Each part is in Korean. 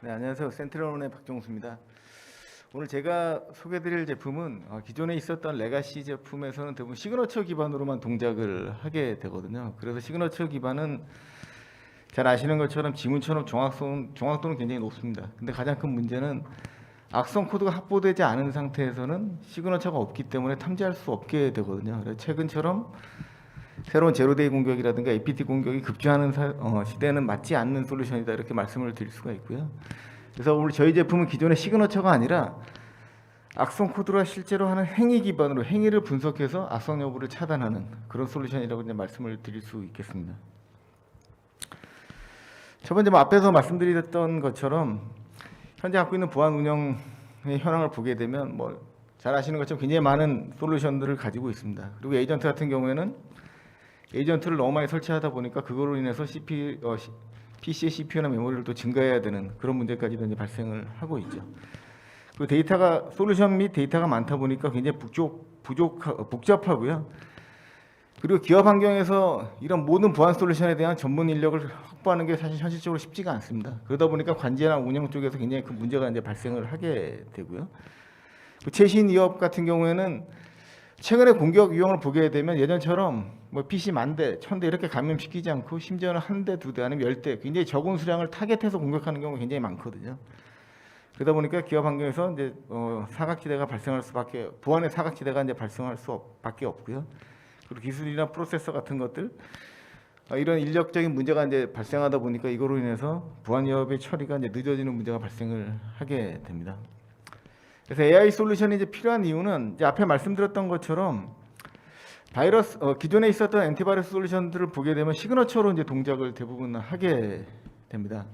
네, 안녕하세요. 센트럴온의 박정수입니다. 오늘 제가 소개드릴 제품은 기존에 있었던 레가시 제품에서는 대부분 시그너처 기반으로만 동작을 하게 되거든요. 그래서 시그너처 기반은 잘 아시는 것처럼 지문처럼 정확도는 굉장히 높습니다. 근데 가장 큰 문제는 악성 코드가 확보되지 않은 상태에서는 시그너처가 없기 때문에 탐지할 수 없게 되거든요. 그래서 최근처럼 새로운 제로데이 공격이라든가 APT 공격이 급증하는 시대는 맞지 않는 솔루션이다, 이렇게 말씀을 드릴 수가 있고요. 그래서 오늘 저희 제품은 기존의 시그너처가 아니라 악성 코드가 실제로 하는 행위 기반으로 행위를 분석해서 악성 여부를 차단하는 그런 솔루션이라고 이제 말씀을 드릴 수 있겠습니다. 첫 번째, 앞에서 말씀드렸던 것처럼 현재 갖고 있는 보안 운영의 현황을 보게 되면 잘 아시는 것처럼 굉장히 많은 솔루션들을 가지고 있습니다. 그리고 에이전트 같은 경우에는 에이전트를 너무 많이 설치하다 보니까 그거로 인해서 PC의 CPU나 메모리를 또 증가해야 되는 그런 문제까지도 이제 발생을 하고 있죠. 그 데이터가 솔루션 및 데이터가 많다 보니까 굉장히 복잡하고요. 그리고 기업 환경에서 이런 모든 보안 솔루션에 대한 전문 인력을 확보하는 게 사실 현실적으로 쉽지가 않습니다. 그러다 보니까 관제나 운영 쪽에서 굉장히 큰 문제가 이제 발생을 하게 되고요. 그 최신 위협 같은 경우에는 최근의 공격 유형을 보게 되면 예전처럼 PC 10,000대, 1,000대 이렇게 감염시키지 않고 심지어는 1대, 2대 아니면 10대 굉장히 적은 수량을 타겟해서 공격하는 경우가 굉장히 많거든요. 그러다 보니까 기업 환경에서 이제 사각지대가 발생할 수밖에, 보안의 사각지대가 이제 발생할 수밖에 없고요. 그리고 기술이나 프로세서 같은 것들, 이런 인력적인 문제가 이제 발생하다 보니까 이거로 인해서 보안 위협의 처리가 이제 늦어지는 문제가 발생을 하게 됩니다. 그래서 AI 솔루션이 이제 필요한 이유는 이제 앞에 말씀드렸던 것처럼 바이러스, 기존에 있었던 엔티바이러스 솔루션들을 보게 되면 시그너처로 이제 동작을 대부분 하게 됩니다.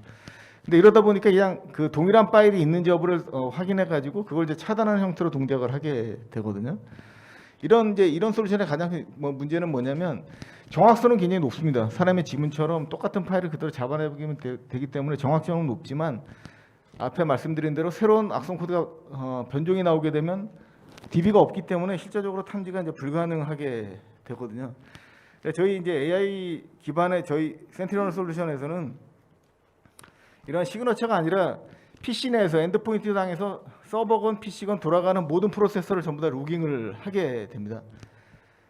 근데 이러다 보니까 그냥 그 동일한 파일이 있는지 여부를 확인해 가지고 그걸 이제 차단하는 형태로 동작을 하게 되거든요. 이런 솔루션의 가장 큰 문제는 뭐냐면 정확성은 굉장히 높습니다. 사람의 지문처럼 똑같은 파일을 그대로 잡아내기면 되기 때문에 정확성은 높지만 앞에 말씀드린 대로 새로운 악성 코드가 변종이 나오게 되면 DB가 없기 때문에 실제적으로 탐지가 이제 불가능하게 되거든요. 저희 이제 AI 기반의 저희 센티널 솔루션에서는 이런 시그너처가 아니라 PC 내에서 엔드포인트 상에서 서버건 PC건 돌아가는 모든 프로세서를 전부 다 로깅을 하게 됩니다.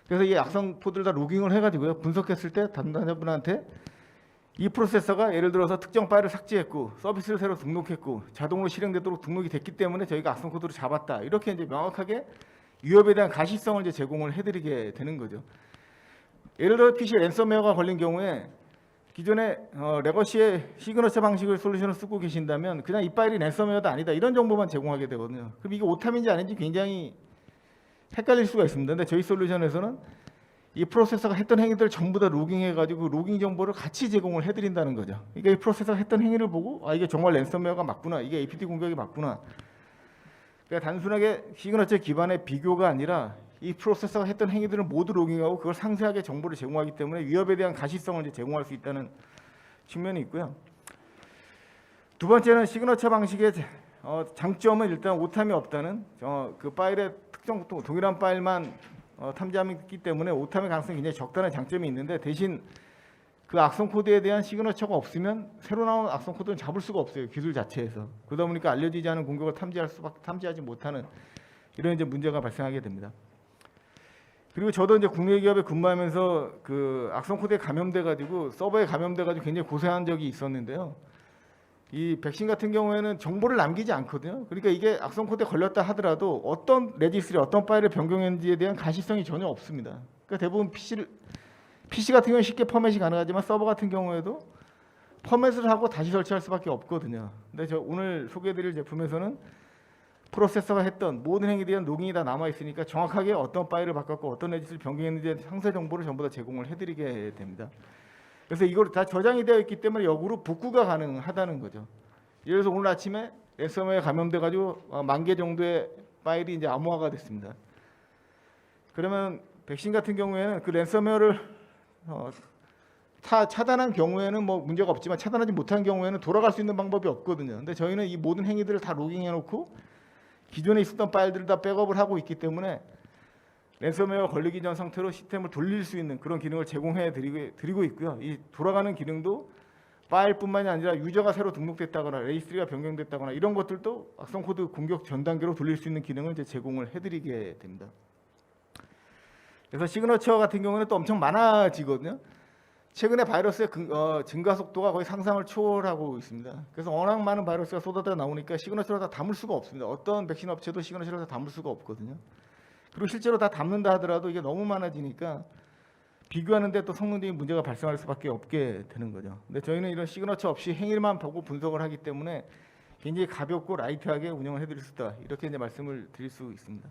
그래서 이 악성 코드를 다 로깅을 해가지고요, 분석했을 때 담당자분한테 이 프로세서가 예를 들어서 특정 파일을 삭제했고 서비스를 새로 등록했고 자동으로 실행되도록 등록이 됐기 때문에 저희가 악성 코드를 잡았다, 이렇게 이제 명확하게 위협에 대한 가시성을 이제 제공을 해드리게 되는 거죠. 예를 들어 PC 랜섬웨어가 걸린 경우에 기존에 레거시의 시그너처 방식을 솔루션을 쓰고 계신다면 그냥 이 파일이 랜섬웨어도 아니다, 이런 정보만 제공하게 되거든요. 그럼 이게 오탐인지 아닌지 굉장히 헷갈릴 수가 있습니다. 근데 저희 솔루션에서는 이 프로세서가 했던 행위들을 전부 다 로깅해가지고 로깅 정보를 같이 제공을 해드린다는 거죠. 그러니까 이 프로세서가 했던 행위를 보고 이게 정말 랜섬웨어가 맞구나, 이게 APT 공격이 맞구나. 그러니까 단순하게 시그너처 기반의 비교가 아니라 이 프로세서가 했던 행위들을 모두 로깅하고 그걸 상세하게 정보를 제공하기 때문에 위협에 대한 가시성을 이제 제공할 수 있다는 측면이 있고요. 두 번째는 시그너처 방식의 장점은 일단 오탐이 없다는, 그 파일의 특정 동일한 파일만 탐지하기 때문에 오탐의 가능성이 굉장히 적다는 장점이 있는데, 대신 그 악성 코드에 대한 시그너처가 없으면 새로 나온 악성 코드는 잡을 수가 없어요, 기술 자체에서. 그러다 보니까 알려지지 않은 공격을 탐지하지 못하는 이런 이제 문제가 발생하게 됩니다. 그리고 저도 이제 국내 기업에 근무하면서 그 악성 코드에 감염돼 가지고 서버에 감염돼 가지고 굉장히 고생한 적이 있었는데요. 이 백신 같은 경우에는 정보를 남기지 않거든요. 그러니까 이게 악성 코드에 걸렸다 하더라도 어떤 레지스트리, 어떤 파일을 변경했는지에 대한 가시성이 전혀 없습니다. 그러니까 대부분 PC 같은 경우는 쉽게 포맷이 가능하지만 서버 같은 경우에도 포맷을 하고 다시 설치할 수밖에 없거든요. 근데 저 오늘 소개해드릴 제품에서는 프로세서가 했던 모든 행위에 대한 로깅이 다 남아 있으니까 정확하게 어떤 파일을 바꿨고 어떤 레지스트를 변경했는지에 상세 정보를 전부 다 제공을 해드리게 됩니다. 그래서 이걸 다 저장이 되어 있기 때문에 역으로 복구가 가능하다는 거죠. 예를 들어서 오늘 아침에 랜섬웨어에 감염돼 가지고 10,000개 정도의 파일이 이제 암호화가 됐습니다. 그러면 백신 같은 경우에는 그 랜섬웨어를 차단한 경우에는 문제가 없지만 차단하지 못한 경우에는 돌아갈 수 있는 방법이 없거든요. 근데 저희는 이 모든 행위들을 다 로깅해 놓고 기존에 있었던 파일들을 다 백업을 하고 있기 때문에 랜섬웨어 걸리기 전 상태로 시스템을 돌릴 수 있는 그런 기능을 제공해 드리고 있고요. 이 돌아가는 기능도 파일뿐만이 아니라 유저가 새로 등록됐다거나 레지스트리가 변경됐다거나 이런 것들도 악성 코드 공격 전 단계로 돌릴 수 있는 기능을 이제 제공을 해드리게 됩니다. 그래서 시그너처 같은 경우는 또 엄청 많아지거든요. 최근에 바이러스의 증가 속도가 거의 상상을 초월하고 있습니다. 그래서 워낙 많은 바이러스가 쏟아져 나오니까 시그너처를 다 담을 수가 없습니다. 어떤 백신 업체도 시그너처를 다 담을 수가 없거든요. 그리고 실제로 다 담는다 하더라도 이게 너무 많아지니까 비교하는데 또 성능적인 문제가 발생할 수밖에 없게 되는 거죠. 근데 저희는 이런 시그너처 없이 행위만 보고 분석을 하기 때문에 굉장히 가볍고 라이트하게 운영을 해드릴 수 있다. 이렇게 이제 말씀을 드릴 수 있습니다.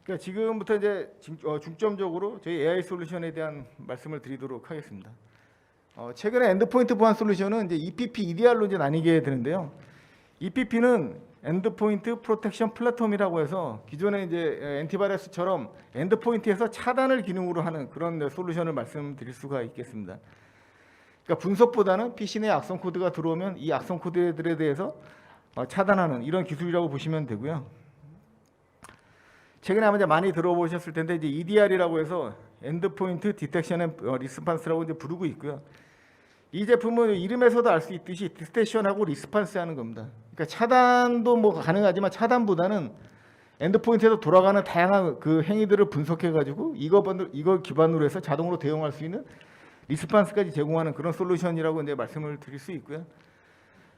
그러니까 지금부터 이제 중점적으로 저희 AI 솔루션에 대한 말씀을 드리도록 하겠습니다. 최근에 엔드포인트 보안 솔루션은 이제 EPP, EDR로 이제 나뉘게 되는데요. EPP는 엔드포인트 프로텍션 플랫폼이라고 해서 기존에 이제 엔티바이러스처럼 엔드포인트에서 차단을 기능으로 하는 그런 솔루션을 말씀드릴 수가 있겠습니다. 그러니까 분석보다는 PC 내 악성 코드가 들어오면 이 악성 코드들에 대해서 차단하는 이런 기술이라고 보시면 되고요. 최근에 아마 이제 많이 들어보셨을 텐데 이제 EDR이라고 해서 엔드포인트 디텍션 앤 리스판스라고 이제 부르고 있고요. 이 제품은 이름에서도 알 수 있듯이 디텍션하고 리스판스하는 겁니다. 그러니까 차단도 뭐 가능하지만 차단보다는 엔드포인트에서 돌아가는 다양한 그 행위들을 분석해가지고 이걸 기반으로 해서 자동으로 대응할 수 있는 리스판스까지 제공하는 그런 솔루션이라고 이제 말씀을 드릴 수 있고요.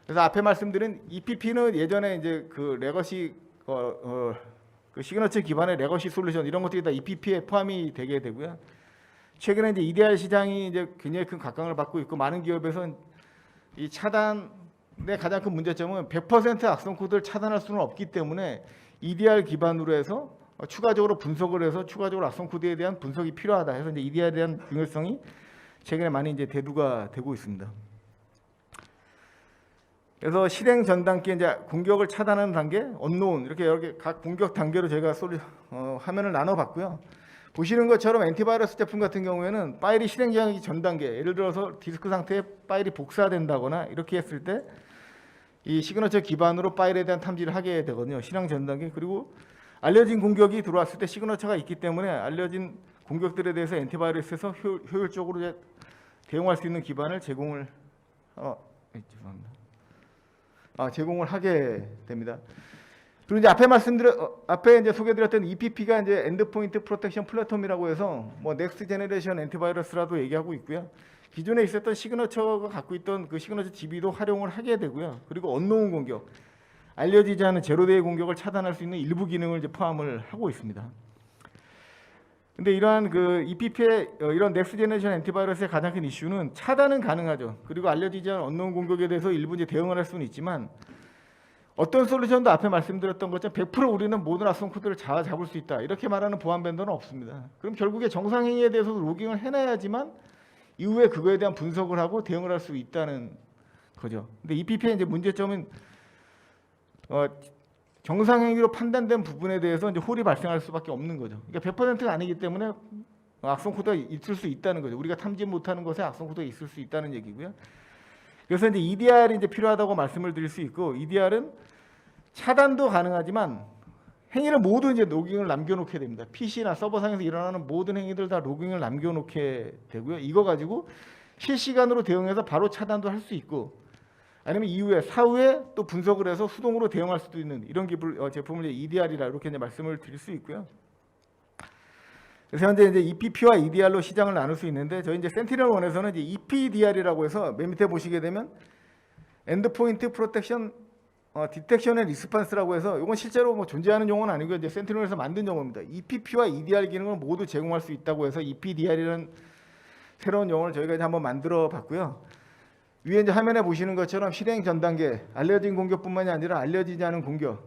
그래서 앞에 말씀드린 EPP는 예전에 이제 그 레거시 그 시그너처 기반의 레거시 솔루션 이런 것들이 다 EPP에 포함이 되게 되고요. 최근에 이제 EDR 시장이 이제 굉장히 큰 각광을 받고 있고 많은 기업에서 이 차단의 가장 큰 문제점은 100% 악성 코드를 차단할 수는 없기 때문에 EDR 기반으로 해서 추가적으로 분석을 해서 추가적으로 악성 코드에 대한 분석이 필요하다 해서 이제 EDR에 대한 중요성이 최근에 많이 이제 대두가 되고 있습니다. 그래서 실행 전 단계 이제 공격을 차단하는 단계, 언노운 이렇게 여러 개 각 공격 단계로 저희가 화면을 나눠봤고요. 보시는 것처럼 엔티바이러스 제품 같은 경우에는 파일이 실행하기 전 단계, 예를 들어서 디스크 상태에 파일이 복사된다거나 이렇게 했을 때 이 시그너처 기반으로 파일에 대한 탐지를 하게 되거든요. 실행 전 단계. 그리고 알려진 공격이 들어왔을 때 시그너처가 있기 때문에 알려진 공격들에 대해서 엔티바이러스에서 효율적으로 대응할 수 있는 기반을 제공을 제공을 하게 됩니다. 그리고 이제 앞에 이제 소개드렸던 EPP가 이제 엔드포인트 프로텍션 플랫폼이라고 해서 뭐 넥스트 제너레이션 엔티바이러스라도 얘기하고 있고요. 기존에 있었던 시그너처가 갖고 있던 그 시그너처 DB도 활용을 하게 되고요. 그리고 언노운 공격, 알려지지 않은 제로데이 공격을 차단할 수 있는 일부 기능을 이제 포함을 하고 있습니다. 근데 이러한 그 EPP의 이런 넥스트 제너레이션 엔티바이러스의 가장 큰 이슈는 차단은 가능하죠. 그리고 알려지지 않은 언노운 공격에 대해서 일부 이제 대응을 할 수는 있지만 어떤 솔루션도 앞에 말씀드렸던 것처럼 100% 우리는 모든 악성 코드를 잡을 수 있다. 이렇게 말하는 보안 벤더는 없습니다. 그럼 결국에 정상행위에 대해서도 로깅을 해놔야지만 이후에 그거에 대한 분석을 하고 대응을 할 수 있다는 거죠. 근데 EPP의 이제 문제점은 정상행위로 판단된 부분에 대해서 이제 홀이 발생할 수밖에 없는 거죠. 그러니까 100%가 아니기 때문에 악성 코드가 있을 수 있다는 거죠. 우리가 탐지 못하는 것에 악성 코드가 있을 수 있다는 얘기고요. 그래서 이제 EDR이 이제 필요하다고 말씀을 드릴 수 있고, EDR은 차단도 가능하지만 행위를 모두 이제 로깅을 남겨놓게 됩니다. PC나 서버상에서 일어나는 모든 행위들 다 로깅을 남겨놓게 되고요. 이거 가지고 실시간으로 대응해서 바로 차단도 할 수 있고, 아니면 이후에 사후에 또 분석을 해서 수동으로 대응할 수도 있는 이런 제품을 이제 EDR이라 이렇게 이제 말씀을 드릴 수 있고요. 그래서 현재 이제 EPP와 EDR로 시장을 나눌 수 있는데, 저희 이제 센티넬1에서는 이제 EPDR이라고 해서 맨 밑에 보시게 되면 엔드포인트 프로텍션 디텍션 앤 리스판스라고 해서 이건 실제로 뭐 존재하는 용어는 아니고 이제 센티넬에서 만든 용어입니다. EPP와 EDR 기능을 모두 제공할 수 있다고 해서 EPDR이라는 새로운 용어를 저희가 이제 한번 만들어 봤고요. 위에 이제 화면에 보시는 것처럼 실행 전 단계, 알려진 공격뿐만이 아니라 알려지지 않은 공격,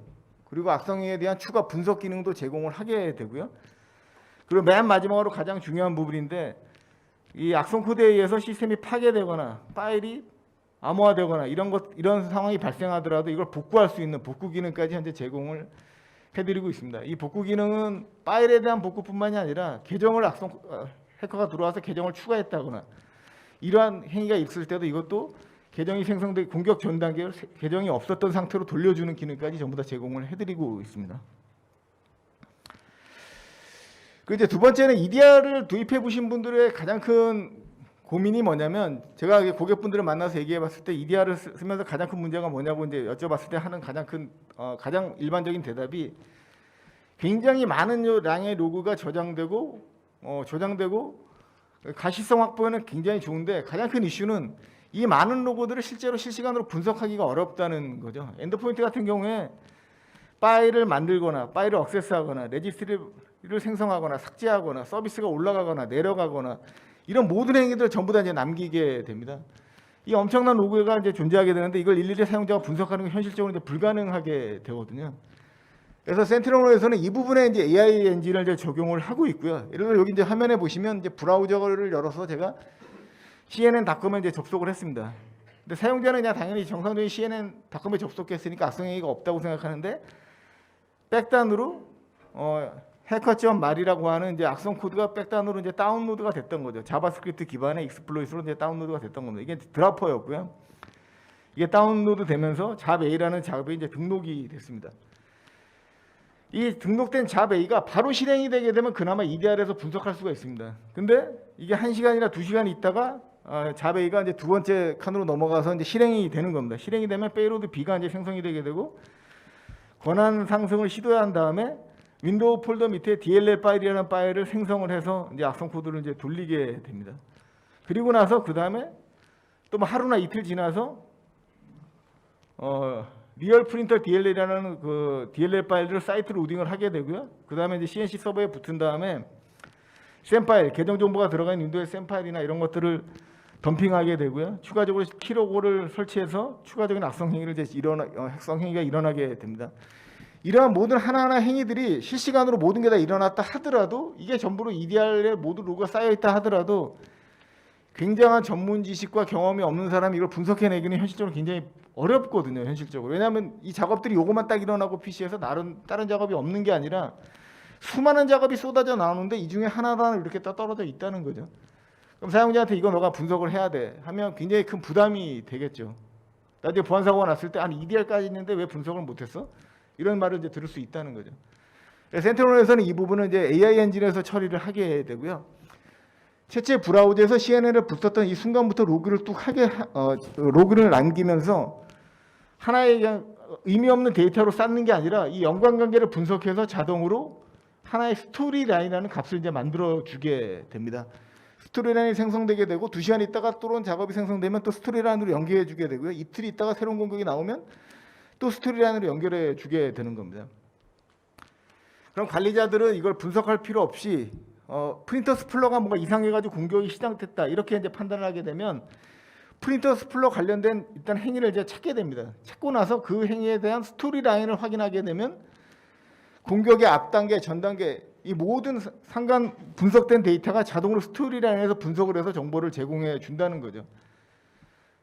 그리고 악성행위에 대한 추가 분석 기능도 제공을 하게 되고요. 그리고 맨 마지막으로 가장 중요한 부분인데, 이 악성 코드에 의해서 시스템이 파괴되거나 파일이 암호화되거나 이런 상황이 발생하더라도 이걸 복구할 수 있는 복구 기능까지 현재 제공을 해드리고 있습니다. 이 복구 기능은 파일에 대한 복구뿐만이 아니라 계정을 해커가 들어와서 계정을 추가했다거나 이러한 행위가 있을 때도 이것도 계정이 생성된 공격 전 단계를 계정이 없었던 상태로 돌려주는 기능까지 전부 다 제공을 해드리고 있습니다. 그리고 이제 두 번째는 EDR을 도입해 보신 분들의 가장 큰 고민이 뭐냐면 제가 고객분들을 만나서 얘기해봤을 때 EDR을 쓰면서 가장 큰 문제가 뭐냐고 이제 여쭤봤을 때 하는 가장 일반적인 대답이 굉장히 많은 양의 로그가 저장되고 가시성 확보는 굉장히 좋은데 가장 큰 이슈는 이 많은 로고들을 실제로 실시간으로 분석하기가 어렵다는 거죠. 엔드포인트 같은 경우에 파일을 만들거나 파일을 액세스하거나 레지스트리를 생성하거나 삭제하거나 서비스가 올라가거나 내려가거나 이런 모든 행위들을 전부 다 이제 남기게 됩니다. 이 엄청난 로그가 이제 존재하게 되는데 이걸 일일이 사용자가 분석하는 게 현실적으로 이제 불가능하게 되거든요. 그래서 센티널에서는 이 부분에 이제 AI 엔진을 이제 적용을 하고 있고요. 예를 들어 여기 이제 화면에 보시면 이제 브라우저를 열어서 제가 CNN.com에 이제 접속을 했습니다. 근데 사용자는 그냥 당연히 정상적인 CNN.com에 접속했으니까 악성행위가 없다고 생각하는데 백단으로 해커.말이라고 하는 이제 악성 코드가 백단으로 이제 다운로드가 됐던 거죠. 자바스크립트 기반의 익스플로이트로 이제 다운로드가 됐던 겁니다. 이게 드라퍼였고요. 이게 다운로드 되면서 잡A라는 작업이 이제 등록이 됐습니다. 이 등록된 잡A가 바로 실행이 되게 되면 그나마 EDR에서 분석할 수가 있습니다. 근데 이게 1시간이나 2시간 있다가 잡A가 이제 두 번째 칸으로 넘어가서 이제 실행이 되는 겁니다. 실행이 되면 페이로드 B가 이제 생성이 되게 되고 권한 상승을 시도한 다음에 윈도우 폴더 밑에 DLL 파일이라는 파일을 생성을 해서 이제 악성 코드를 이제 돌리게 됩니다. 그리고 나서 그 다음에 또 뭐 하루나 이틀 지나서 리얼 프린터 DLL이라는 그 DLL 파일을 사이트 로딩을 하게 되고요. 그 다음에 이제 CNC 서버에 붙은 다음에 샘 파일, 계정 정보가 들어가 있는 윈도우의 샘 파일이나 이런 것들을 덤핑하게 되고요. 추가적으로 키로고를 설치해서 추가적인 악성 행위를 핵성 행위가 일어나게 됩니다. 이러한 모든 하나하나 행위들이 실시간으로 모든 게 다 일어났다 하더라도 이게 전부로 EDR에 모두 로그가 쌓여 있다 하더라도 굉장한 전문 지식과 경험이 없는 사람이 이걸 분석해내기는 현실적으로 굉장히 어렵거든요. 현실적으로. 왜냐하면 이 작업들이 요것만 딱 일어나고 PC에서 다른 작업이 없는 게 아니라 수많은 작업이 쏟아져 나오는데 이 중에 하나하나 이렇게 딱 떨어져 있다는 거죠. 그럼 사용자한테 이거 너가 분석을 해야 돼 하면 굉장히 큰 부담이 되겠죠. 나중에 보안 사고가 났을 때 아니 EDR까지 있는데 왜 분석을 못했어? 이런 말을 이제 들을 수 있다는 거죠. 센티널에서는 이 부분은 이제 AI 엔진에서 처리를 하게 되고요. 최초의 브라우저에서 CNN을 붙었던 이 순간부터 로그를 남기면서 하나의 그냥 의미 없는 데이터로 쌓는 게 아니라 이 연관관계를 분석해서 자동으로 하나의 스토리 라인이라는 값을 이제 만들어 주게 됩니다. 스토리 라인이 생성되게 되고 2시간 있다가 또 작업이 생성되면 또 스토리 라인으로 연결해 주게 되고요. 이틀 있다가 새로운 공격이 나오면 또 스토리 라인으로 연결해 주게 되는 겁니다. 그럼 관리자들은 이걸 분석할 필요 없이 프린터 스플러가 뭔가 이상해가지고 공격이 시작됐다 이렇게 이제 판단을 하게 되면 프린터 스플러 관련된 일단 행위를 이제 찾게 됩니다. 찾고 나서 그 행위에 대한 스토리 라인을 확인하게 되면 공격의 앞단계, 전단계 이 모든 상관 분석된 데이터가 자동으로 스토리 라인에서 분석을 해서 정보를 제공해 준다는 거죠.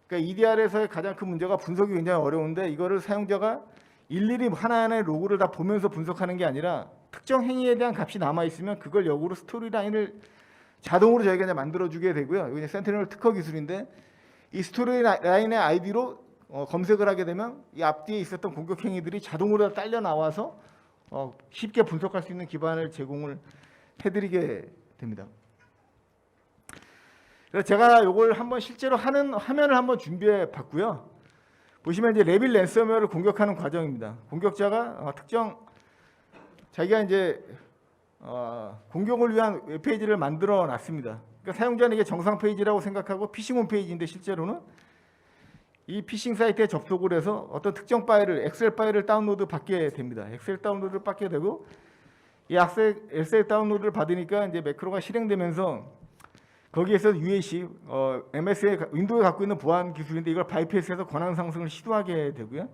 그러니까 EDR에서의 가장 큰 문제가 분석이 굉장히 어려운데 이거를 사용자가 일일이 하나하나의 로그를 다 보면서 분석하는 게 아니라 특정 행위에 대한 값이 남아 있으면 그걸 역으로 스토리 라인을 자동으로 저희가 이제 만들어주게 되고요. 이게 센티널 특허 기술인데 이 스토리 라인의 아이디로 검색을 하게 되면 이 앞뒤에 있었던 공격 행위들이 자동으로 딸려 나와서 쉽게 분석할 수 있는 기반을 제공을 해드리게 됩니다. 그래서 제가 이걸 한번 실제로 하는 화면을 한번 준비해 봤고요. 보시면 이제 레빌 랜섬웨어를 공격하는 과정입니다. 공격자가 특정 자기가 이제 공격을 위한 웹페이지를 만들어 놨습니다. 그러니까 사용자는 이게 정상 페이지라고 생각하고 피싱 홈페이지인데 실제로는 이 피싱 사이트에 접속을 해서 어떤 특정 파일을 엑셀 파일을 다운로드 받게 됩니다. 엑셀 다운로드를 받게 되고 이 엑셀 다운로드를 받으니까 이제 매크로가 실행되면서 거기에서 UAC, MS의 윈도우에 갖고 있는 보안 기술인데 이걸 바이패스해서 권한 상승을 시도하게 되고요.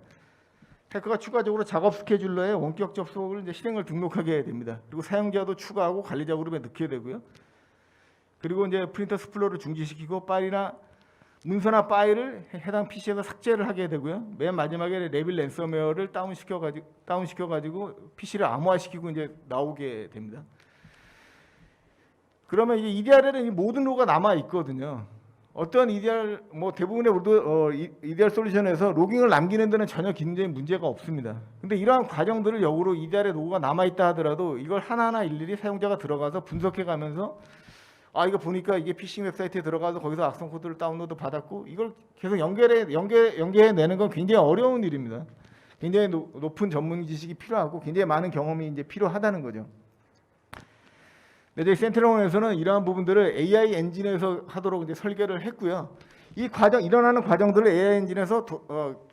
해커가 추가적으로 작업 스케줄러에 원격 접속을 이제 실행을 등록하게 됩니다. 그리고 사용자도 추가하고 관리자 그룹에 넣게 되고요. 그리고 이제 프린터 스플러를 중지시키고 파일이나 문서나 파일을 해당 PC에서 삭제를 하게 되고요. 맨 마지막에 레빌 랜섬웨어를 다운시켜가지고 PC를 암호화시키고 이제 나오게 됩니다. 그러면 이제 EDR에는 이 모든 로그가 남아 있거든요. 어떤 EDR 대부분의 EDR 솔루션에서 로깅을 남기는 데는 전혀 굉장히 문제가 없습니다. 근데 이러한 과정들을 역으로 EDR의 로그가 남아 있다 하더라도 이걸 하나하나 일일이 사용자가 들어가서 분석해 가면서 아 이거 보니까 이게 피싱 웹사이트에 들어가서 거기서 악성 코드를 다운로드 받았고 이걸 계속 연계해내는 건 굉장히 어려운 일입니다. 굉장히 높은 전문 지식이 필요하고 굉장히 많은 경험이 이제 필요하다는 거죠. 근데 저희 센트럴원에서는 이러한 부분들을 AI 엔진에서 하도록 이제 설계를 했고요. 이 과정 일어나는 과정들을 AI 엔진에서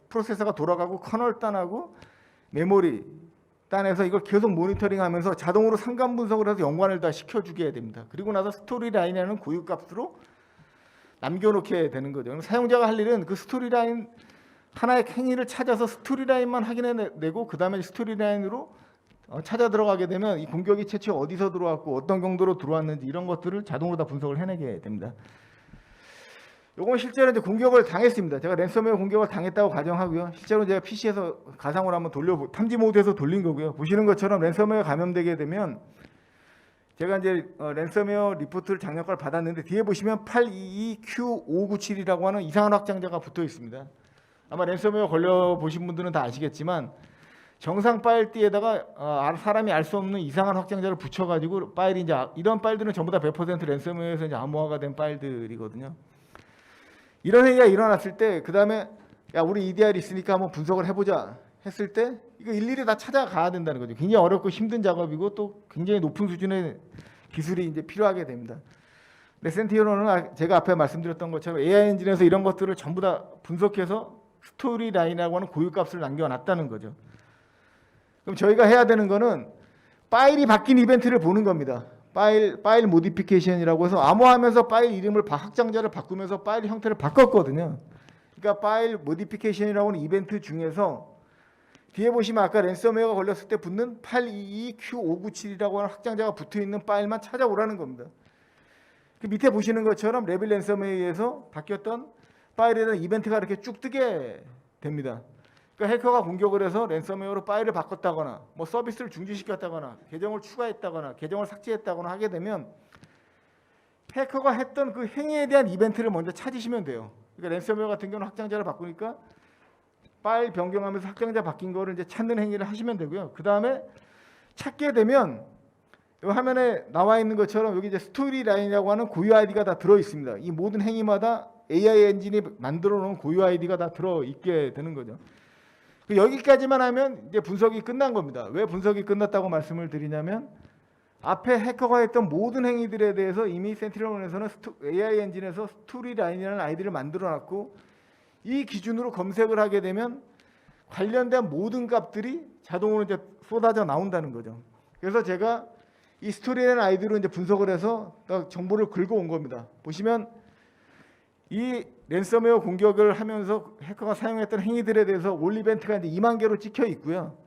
프로세서가 돌아가고 커널 단하고 메모리 단에서 이걸 계속 모니터링하면서 자동으로 상관 분석을 해서 연관을 다 시켜주게 됩니다. 그리고 나서 스토리 라인이라는 고유 값으로 남겨놓게 되는 거죠. 그럼 사용자가 할 일은 그 스토리 라인 하나의 행위를 찾아서 스토리 라인만 확인해내고 그 다음에 스토리 라인으로 찾아 들어가게 되면 이 공격이 최초에 어디서 들어왔고 어떤 경로로 들어왔는지 이런 것들을 자동으로 다 분석을 해내게 됩니다. 요건 실제로 이제 공격을 당했습니다. 제가 랜섬웨어 공격을 당했다고 가정하고요. 실제로 제가 PC에서 가상으로 한번 탐지 모드에서 돌린 거고요. 보시는 것처럼 랜섬웨어 감염되게 되면 제가 이제 랜섬웨어 리포트를 작년 걸 받았는데 뒤에 보시면 822Q597이라고 하는 이상한 확장자가 붙어 있습니다. 아마 랜섬웨어 걸려 보신 분들은 다 아시겠지만 정상 파일띠에다가 사람이 알 수 없는 이상한 확장자를 붙여가지고 파일이 이제 이런 파일들은 전부 다 100% 랜섬웨어에서 이제 암호화가 된 파일들이거든요. 이런 행위가 일어났을 때 그 다음에 야 우리 EDR 있으니까 한번 분석을 해보자 했을 때 이거 일일이 다 찾아가야 된다는 거죠. 굉장히 어렵고 힘든 작업이고 또 굉장히 높은 수준의 기술이 이제 필요하게 됩니다. 근데 센티너는 제가 앞에 말씀드렸던 것처럼 AI 엔진에서 이런 것들을 전부 다 분석해서 스토리 라인이라고 하는 고유값을 남겨놨다는 거죠. 그럼 저희가 해야 되는 거는 파일이 바뀐 이벤트를 보는 겁니다. 파일 모디피케이션이라고 해서 암호하면서 파일 이름을 확장자를 바꾸면서 파일 형태를 바꿨거든요. 그러니까 파일 모디피케이션이라고 하는 이벤트 중에서 뒤에 보시면 아까 랜섬웨어가 걸렸을 때 붙는 822Q597이라고 하는 확장자가 붙어있는 파일만 찾아오라는 겁니다. 그 밑에 보시는 것처럼 레빌 랜섬웨어에 의해서 바뀌었던 파일에 대한 이벤트가 이렇게 쭉 뜨게 됩니다. 그러니까 해커가 공격을 해서 랜섬웨어로 파일을 바꿨다거나 뭐 서비스를 중지시켰다거나 계정을 추가했다거나 계정을 삭제했다거나 하게 되면 해커가 했던 그 행위에 대한 이벤트를 먼저 찾으시면 돼요. 그러니까 랜섬웨어 같은 경우는 확장자를 바꾸니까 파일 변경하면서 확장자 바뀐 거를 이제 찾는 행위를 하시면 되고요. 그 다음에 찾게 되면 이 화면에 나와 있는 것처럼 여기 이제 스토리 라인이라고 하는 고유 아이디가 다 들어 있습니다. 이 모든 행위마다 AI 엔진이 만들어 놓은 고유 아이디가 다 들어 있게 되는 거죠. 여기까지만 하면 이제 분석이 끝난 겁니다. 왜 분석이 끝났다고 말씀을 드리냐면 앞에 해커가 했던 모든 행위들에 대해서 이미 센티널원에서는 AI 엔진에서 스토리 라인이라는 아이디를 만들어놨고 이 기준으로 검색을 하게 되면 관련된 모든 값들이 자동으로 이제 쏟아져 나온다는 거죠. 그래서 제가 이 스토리라는 아이디로 이제 분석을 해서 정보를 긁어온 겁니다. 보시면 이 랜섬웨어 공격을 하면서 해커가 사용했던 행위들에 대해서 올 이벤트가 이제 2만 개로 찍혀 있고요.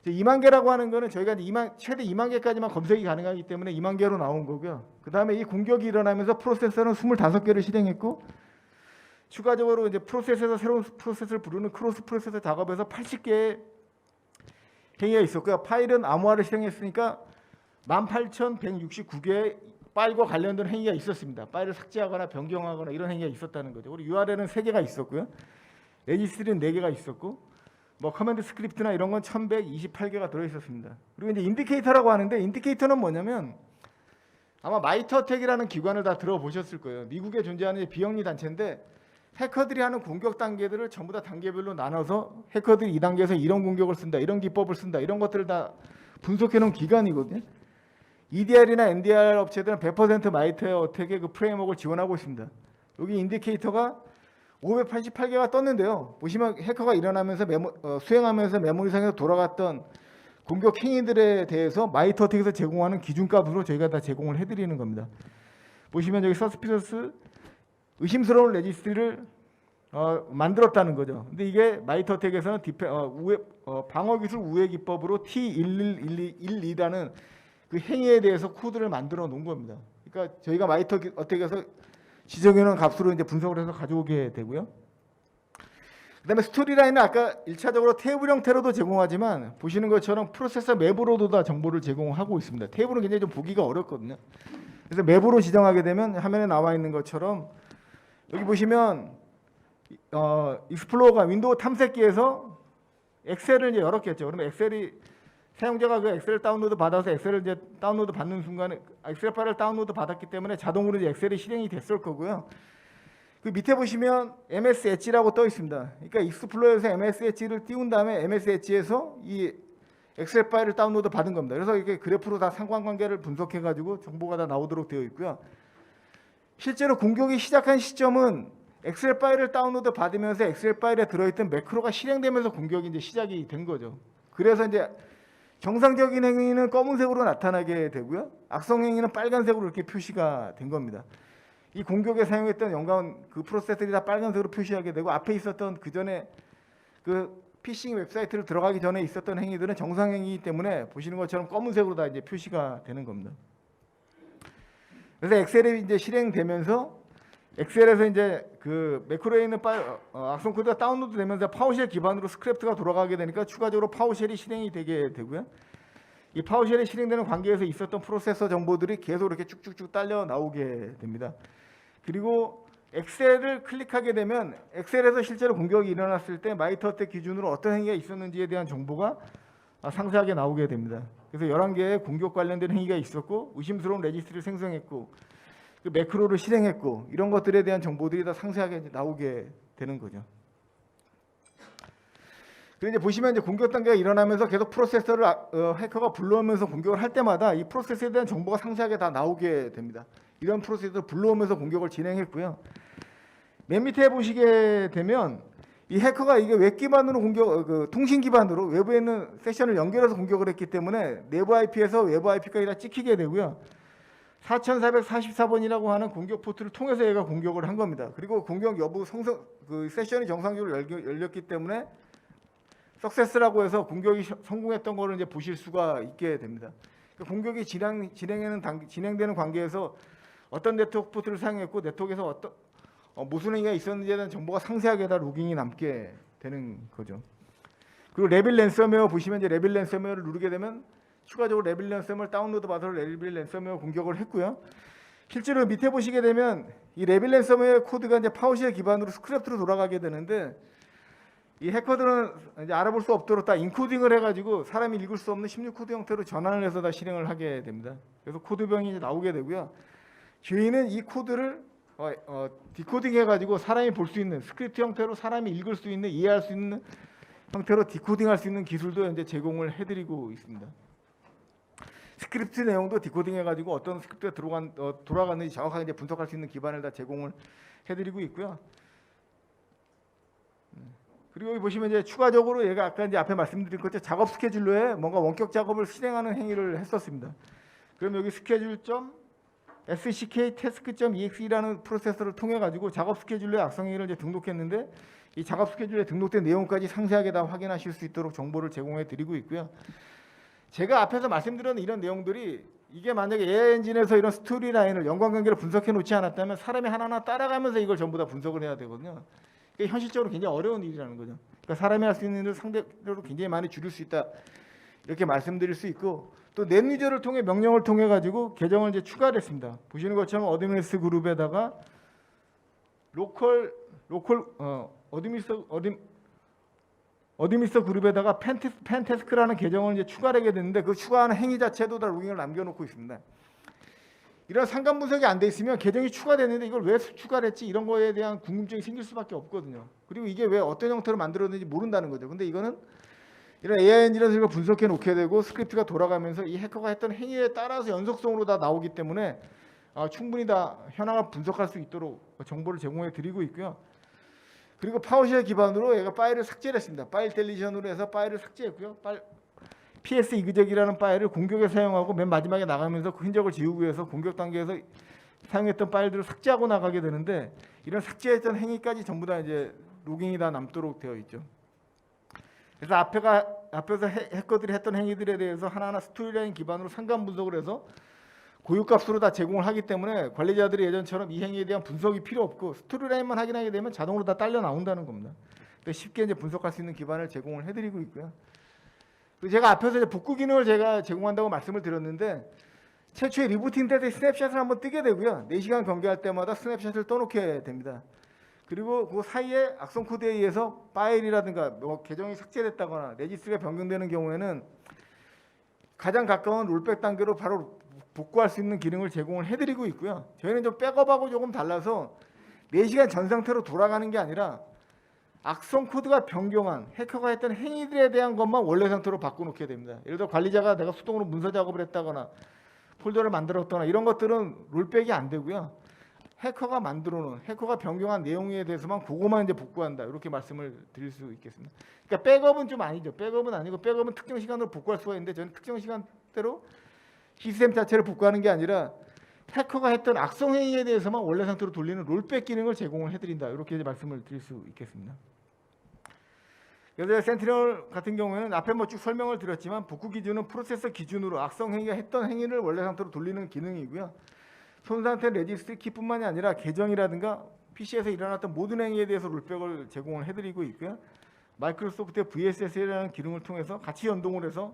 2만 개라고 하는 거는 저희가 이제 최대 2만 개까지만 검색이 가능하기 때문에 2만 개로 나온 거고요. 그 다음에 이 공격이 일어나면서 프로세서는 25개를 실행했고 추가적으로 이제 프로세서에서 새로운 프로세서를 부르는 크로스 프로세서 작업에서 80개의 행위가 있었고요. 파일은 암호화를 실행했으니까 18,169개의 파일과 관련된 행위가 있었습니다. 파일을 삭제하거나 변경하거나 이런 행위가 있었다는 거죠. 우리 URL은 3개가 있었고요. 레지스트리는 4개가 있었고 뭐 커맨드 스크립트나 이런 건 1128개가 들어있었습니다. 그리고 이제 인디케이터라고 하는데 인디케이터는 뭐냐면 아마 마이터텍이라는 기관을 다 들어보셨을 거예요. 미국에 존재하는 비영리 단체인데 해커들이 하는 공격 단계들을 전부 다 단계별로 나눠서 해커들이 이 단계에서 이런 공격을 쓴다, 이런 기법을 쓴다, 이런 것들을 다 분석해 놓은 기관이거든요. EDR이나 NDR 업체들은 100% 마이터텍의 그 프레임워크를 지원하고 있습니다. 여기 인디케이터가 588개가 떴는데요. 보시면 해커가 일어나면서 수행하면서 메모리상에서 돌아갔던 공격 행위들에 대해서 마이터텍에서 제공하는 기준값으로 저희가 다 제공을 해드리는 겁니다. 보시면 여기 서스피셔스 의심스러운 레지스트리를 만들었다는 거죠. 근데 이게 마이터텍에서는 방어 기술 우회 기법으로 T11112라는 그 행위에 대해서 코드를 만들어 놓은 겁니다. 그러니까 저희가 마이터텍에서 지정해 놓은 값으로 이제 분석을 해서 가져오게 되고요. 그다음에 스토리라인은 아까 1차적으로 테이블 형태로도 제공하지만 보시는 것처럼 프로세서 맵으로도 다 정보를 제공하고 있습니다. 테이블은 굉장히 좀 보기가 어렵거든요. 그래서 맵으로 지정하게 되면 화면에 나와 있는 것처럼 여기 보시면 익스플로러가 윈도우 탐색기에서 엑셀을 이제 열었겠죠. 그러면 엑셀이 사용자가 그 엑셀을 다운로드 받아서 엑셀을 이제 다운로드 받는 순간에 엑셀 파일을 다운로드 받았기 때문에 자동으로 이제 엑셀이 실행이 됐을 거고요. 그 밑에 보시면 MS 엣지라고 떠 있습니다. 그러니까 익스플로러에서 MS 엣지를 띄운 다음에 MS 엣지에서 이 엑셀 파일을 다운로드 받은 겁니다. 그래서 이게 그래프로 다 상관관계를 분석해 가지고 정보가 다 나오도록 되어 있고요. 실제로 공격이 시작한 시점은 엑셀 파일을 다운로드 받으면서 엑셀 파일에 들어있던 매크로가 실행되면서 공격이 이제 시작이 된 거죠. 그래서 이제 정상적인 행위는 검은색으로 나타나게 되고요. 악성 행위는 빨간색으로 이렇게 표시가 된 겁니다. 이 공격에 사용했던 연관 그 프로세스들이 다 빨간색으로 표시하게 되고 앞에 있었던 그 전에 그 피싱 웹사이트를 들어가기 전에 있었던 행위들은 정상 행위이기 때문에 보시는 것처럼 검은색으로 다 이제 표시가 되는 겁니다. 그래서 엑셀이 이제 실행되면서 엑셀에서 이제 그 매크로에 있는 악성 코드가 다운로드 되면서 파워쉘 기반으로 스크립트가 돌아가게 되니까 추가적으로 파워쉘이 실행이 되게 되고요. 이 파워쉘이 실행되는 관계에서 있었던 프로세서 정보들이 계속 이렇게 쭉쭉쭉 딸려 나오게 됩니다. 그리고 엑셀을 클릭하게 되면 엑셀에서 실제로 공격이 일어났을 때 마이터텍 기준으로 어떤 행위가 있었는지에 대한 정보가 상세하게 나오게 됩니다. 그래서 11개의 공격 관련된 행위가 있었고 의심스러운 레지스트를 생성했고 그 매크로를 실행했고 이런 것들에 대한 정보들이 다 상세하게 나오게 되는 거죠. 그리고 이제 보시면 이제 공격 단계가 일어나면서 계속 프로세서를 해커가 불러오면서 공격을 할 때마다 이 프로세스에 대한 정보가 상세하게 다 나오게 됩니다. 이런 프로세스를 불러오면서 공격을 진행했고요. 맨 밑에 보시게 되면 이 해커가 이게 웹 기반으로 통신 기반으로 외부에 있는 세션을 연결해서 공격을 했기 때문에 내부 IP에서 외부 IP까지 다 찍히게 되고요. 4444번이라고 하는 공격 포트를 통해서 얘가 공격을 한 겁니다. 그리고 공격 여부 그 세션이 정상적으로 열렸기 때문에 석세스라고 해서 공격이 성공했던 거를 이제 보실 수가 있게 됩니다. 그러니까 공격이 진행되는 관계에서 어떤 네트워크 포트를 사용했고 네트워크에서 어떤 무슨 행위가 있었는지에 대한 정보가 상세하게 다 로깅이 남게 되는 거죠. 그리고 레빌 랜섬웨어 보시면 이제 레빌 랜섬웨어를 누르게 되면 추가적으로 레빌 랜섬웨어를 다운로드 받아서 레빌 랜섬웨어 공격을 했고요. 실제로 밑에 보시게 되면 이 레빌 랜섬웨어 코드가 이제 파워쉘 기반으로 스크립트로 돌아가게 되는데 이 해커들은 이제 알아볼 수 없도록 다 인코딩을 해가지고 사람이 읽을 수 없는 16코드 형태로 전환을 해서 다 실행을 하게 됩니다. 그래서 코드병이 이제 나오게 되고요. 죄인은 이 코드를 디코딩 해가지고 사람이 볼 수 있는 스크립트 형태로 사람이 읽을 수 있는 이해할 수 있는 형태로 디코딩할 수 있는 기술도 현재 제공을 해드리고 있습니다. 스크립트 내용도 디코딩 해가지고 어떤 스크립트가 돌아갔는지 정확하게 이제 분석할 수 있는 기반을 다 제공을 해드리고 있고요. 그리고 여기 보시면 이제 추가적으로 얘가 아까 이제 앞에 말씀드린 것처럼 작업 스케줄러에 뭔가 원격 작업을 실행하는 행위를 했었습니다. 그럼 여기 sck task.exe라는 프로세서를 통해 가지고 작업 스케줄러에 악성 행위를 이제 등록했는데 이 작업 스케줄에 등록된 내용까지 상세하게 다 확인하실 수 있도록 정보를 제공해 드리고 있고요. 제가 앞에서 말씀드린 이런 내용들이 이게 만약에 AI 엔진에서 이런 스토리 라인을 연관관계를 분석해 놓지 않았다면 사람이 하나하나 따라가면서 이걸 전부 다 분석을 해야 되거든요. 이게 현실적으로 굉장히 어려운 일이라는 거죠. 그러니까 사람이 할 수 있는 일을 상대적으로 굉장히 많이 줄일 수 있다. 이렇게 말씀드릴 수 있고 또 넷 유저를 통해 명령을 통해 가지고 계정을 이제 추가를 했습니다. 보시는 것처럼 어드미니스트 그룹에다가 어드미니스트 그룹에다가 펜테스크라는 계정을 이제 추가하게 됐는데 그 추가하는 행위 자체도 다 로깅을 남겨놓고 있습니다. 이런 상관 분석이 안 돼 있으면 계정이 추가됐는데 이걸 왜 추가를 했지 이런 거에 대한 궁금증이 생길 수밖에 없거든요. 그리고 이게 왜 어떤 형태로 만들었는지 모른다는 거죠. 근데 이거는 이런 AI 엔진에서 이걸 분석해 놓게 되고 스크립트가 돌아가면서 이 해커가 했던 행위에 따라서 연속성으로 다 나오기 때문에 충분히 다 현황을 분석할 수 있도록 정보를 제공해 드리고 있고요. 그리고 파워쉘 기반으로 얘가 파일을 삭제를 했습니다. 파일 델리션으로 해서 파일을 삭제했고요. PS 이그젝이라는 파일을 공격에 사용하고 맨 마지막에 나가면서 그 흔적을 지우기 위해서 공격 단계에서 사용했던 파일들을 삭제하고 나가게 되는데 이런 삭제했던 행위까지 전부 다 이제 로깅이 다 남도록 되어 있죠. 그래서 앞에서 해커들이 했던 행위들에 대해서 하나하나 스토리라인 기반으로 상관 분석을 해서 고유값으로 다 제공을 하기 때문에 관리자들이 예전처럼 이 행위에 대한 분석이 필요 없고 스토리라인만 확인하게 되면 자동으로 다 딸려 나온다는 겁니다. 쉽게 이제 분석할 수 있는 기반을 제공을 해드리고 있고요. 그리고 제가 앞에서 이제 복구 기능을 제가 제공한다고 말씀을 드렸는데 최초에 리부팅 때 스냅샷을 한번 뜨게 되고요. 4시간 경계할 때마다 스냅샷을 떠놓게 됩니다. 그리고 그 사이에 악성 코드에 의해서 파일이라든가 계정이 삭제됐다거나 레지스트가 변경되는 경우에는 가장 가까운 롤백 단계로 바로 복구할 수 있는 기능을 제공을 해드리고 있고요. 저희는 좀 백업하고 조금 달라서 4시간 전 상태로 돌아가는 게 아니라 악성 코드가 변경한 해커가 했던 행위들에 대한 것만 원래 상태로 바꿔놓게 됩니다. 예를 들어 관리자가 내가 수동으로 문서 작업을 했다거나 폴더를 만들었거나 이런 것들은 롤백이 안 되고요. 해커가 만들어놓은 해커가 변경한 내용에 대해서만 그거만 이제 복구한다. 이렇게 말씀을 드릴 수 있겠습니다. 그러니까 백업은 좀 아니죠. 백업은 아니고 백업은 특정 시간으로 복구할 수가 있는데 저는 특정 시간대로 시스템 자체를 복구하는 게 아니라 해커가 했던 악성 행위에 대해서만 원래 상태로 돌리는 롤백 기능을 제공을 해드린다. 이렇게 이제 말씀을 드릴 수 있겠습니다. 그래서 센티널 같은 경우에는 앞에 뭐 쭉 설명을 드렸지만 복구 기준은 프로세서 기준으로 악성 행위가 했던 행위를 원래 상태로 돌리는 기능이고요. 손 상태 레지스트리 키뿐만이 아니라 계정이라든가 PC에서 일어났던 모든 행위에 대해서 롤백을 제공을 해드리고 있고요. 마이크로소프트의 VSS라는 기능을 통해서 같이 연동을 해서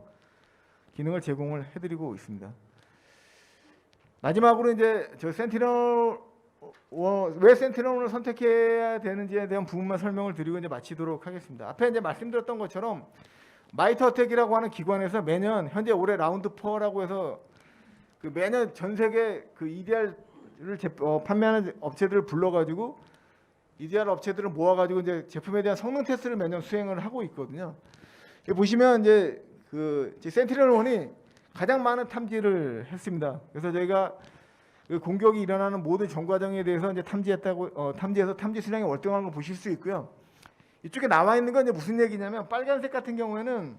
기능을 제공을 해드리고 있습니다. 마지막으로 이제 저 센티널 왜 센티널을 선택해야 되는지에 대한 부분만 설명을 드리고 이제 마치도록 하겠습니다. 앞에 이제 말씀드렸던 것처럼 마이터텍이라고 하는 기관에서 매년 현재 올해 라운드 4라고 해서 그 매년 전 세계 그 EDR을 판매하는 업체들을 불러가지고 EDR 업체들을 모아가지고 이제 제품에 대한 성능 테스트를 매년 수행을 하고 있거든요. 여기 보시면 이제 그 센티널1이 가장 많은 탐지를 했습니다. 그래서 저희가 그 공격이 일어나는 모든 전 과정에 대해서 이제 탐지해서 탐지 수량이 월등한 걸 보실 수 있고요. 이쪽에 나와 있는 건 이제 무슨 얘기냐면 빨간색 같은 경우에는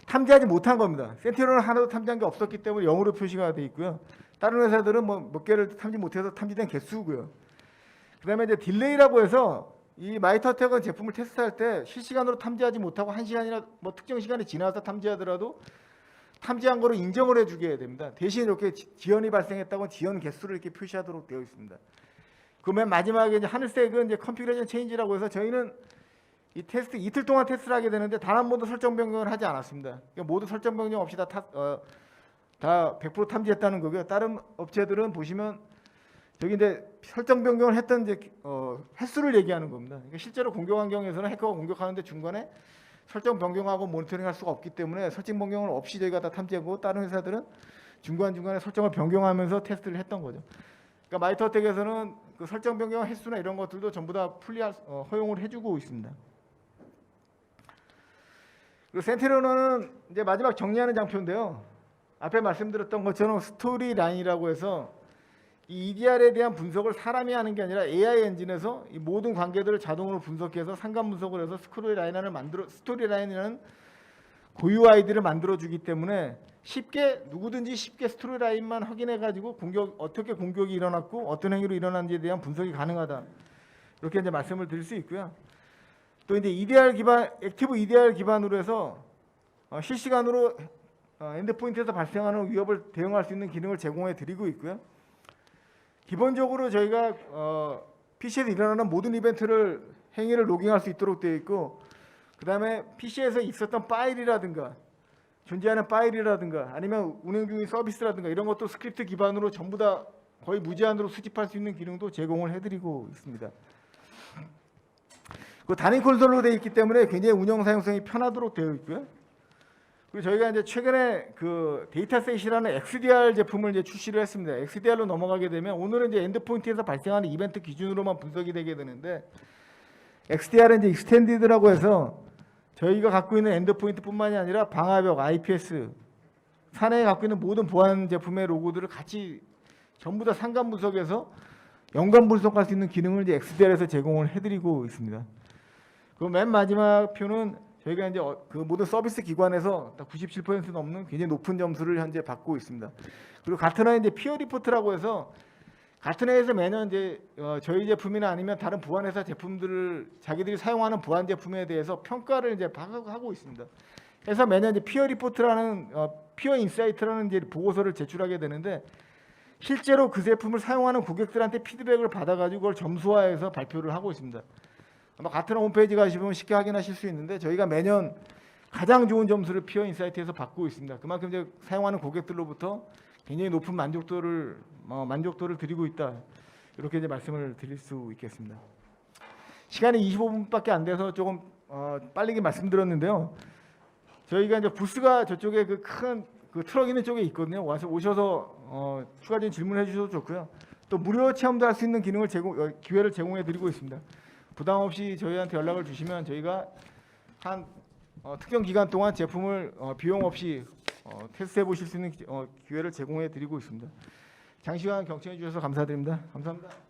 탐지하지 못한 겁니다. 센티널은 하나도 탐지한 게 없었기 때문에 0으로 표시가 돼 있고요. 다른 회사들은 뭐 몇 개를 탐지 못해서 탐지된 개수고요. 그다음에 이제 딜레이라고 해서 이 마이터텍은 제품을 테스트할 때 실시간으로 탐지하지 못하고 1시간이나 뭐 특정 시간이 지나서 탐지하더라도 탐지한 거로 인정을 해주게 됩니다. 대신 이렇게 지연이 발생했다고 지연 개수를 이렇게 표시하도록 되어 있습니다. 그 맨 마지막에 이제 하늘색은 이제 컨피그레이션 체인지라고 해서 저희는 이 테스트 이틀 동안 테스트를 하게 되는데 단 한 번도 설정 변경을 하지 않았습니다. 그러니까 모두 설정 변경 없이 다 100% 탐지했다는 거고요. 다른 업체들은 보시면 저기 이제 설정 변경을 했던 이제 횟수를 얘기하는 겁니다. 그러니까 실제로 공격 환경에서는 해커가 공격하는데 중간에 설정 변경하고 모니터링할 수가 없기 때문에 설정 변경을 없이 저희가 다 탐지하고 다른 회사들은 중간중간에 설정을 변경하면서 테스트를 했던 거죠. 그러니까 마이터텍에서는 그 설정 변경 횟수나 이런 것들도 전부 다 허용을 해주고 있습니다. 그리고 센티널은 이제 마지막 정리하는 장표인데요. 앞에 말씀드렸던 것처럼 스토리 라인이라고 해서 이 EDR에 대한 분석을 사람이 하는 게 아니라 AI 엔진에서 이 모든 관계들을 자동으로 분석해서 상관 분석을 해서 스토리 라인이라는 고유 아이디를 만들어주기 때문에 누구든지 쉽게 스토리 라인만 확인해가지고 어떻게 공격이 일어났고 어떤 행위로 일어났는지에 대한 분석이 가능하다. 이렇게 이제 말씀을 드릴 수 있고요. 또 이제 액티브 EDR 기반으로 해서 실시간으로 엔드포인트에서 발생하는 위협을 대응할 수 있는 기능을 제공해 드리고 있고요. 기본적으로 저희가 PC에서 일어나는 모든 행위를 로깅할 수 있도록 되어 있고, 그 다음에 PC에서 있었던 파일이라든가 존재하는 파일이라든가 아니면 운행 중인 서비스라든가 이런 것도 스크립트 기반으로 전부 다 거의 무제한으로 수집할 수 있는 기능도 제공을 해드리고 있습니다. 그 단위 콘솔로 되어 있기 때문에 굉장히 운영 사용성이 편하도록 되어 있고요. 그리고 저희가 이제 최근에 그 데이터셋이라는 XDR 제품을 이제 출시를 했습니다. XDR로 넘어가게 되면 오늘은 이제 엔드포인트에서 발생하는 이벤트 기준으로만 분석이 되게 되는데 XDR은 이제 익스텐디드라고 해서 저희가 갖고 있는 엔드포인트뿐만이 아니라 방화벽, IPS, 사내에 갖고 있는 모든 보안 제품의 로고들을 같이 전부 다 상관 분석해서 연관 분석할 수 있는 기능을 이제 XDR에서 제공을 해드리고 있습니다. 그 맨 마지막 표는 저희가 이제 그 모든 서비스 기관에서 97% 넘는 굉장히 높은 점수를 현재 받고 있습니다. 그리고 가트너의 이제 피어 리포트라고 해서 가트너에서 매년 이제 저희 제품이나 아니면 다른 보안 회사 제품들을 자기들이 사용하는 보안 제품에 대해서 평가를 이제 하고 있습니다. 그래서 매년 이제 피어 리포트라는 피어 인사이트라는 이제 보고서를 제출하게 되는데 실제로 그 제품을 사용하는 고객들한테 피드백을 받아가지고 그걸 점수화해서 발표를 하고 있습니다. 아마 가트너 홈페이지 가시면 쉽게 확인하실 수 있는데 저희가 매년 가장 좋은 점수를 피어 인사이트에서 받고 있습니다. 그만큼 이제 사용하는 고객들로부터 굉장히 높은 만족도를 드리고 있다. 이렇게 이제 말씀을 드릴 수 있겠습니다. 시간이 25분밖에 안 돼서 조금 빨리 말씀드렸는데요. 저희가 이제 부스가 저쪽에 그 큰 그 트럭 있는 쪽에 있거든요. 오셔서 추가적인 질문해 주셔도 좋고요. 또 무료 체험도 할 수 있는 기회를 제공해 드리고 있습니다. 부담 없이 저희한테 연락을 주시면 저희가 한 특정 기간 동안 제품을 비용 없이 테스트해 보실 수 있는 기회를 제공해 드리고 있습니다. 장시간 경청해 주셔서 감사드립니다. 감사합니다.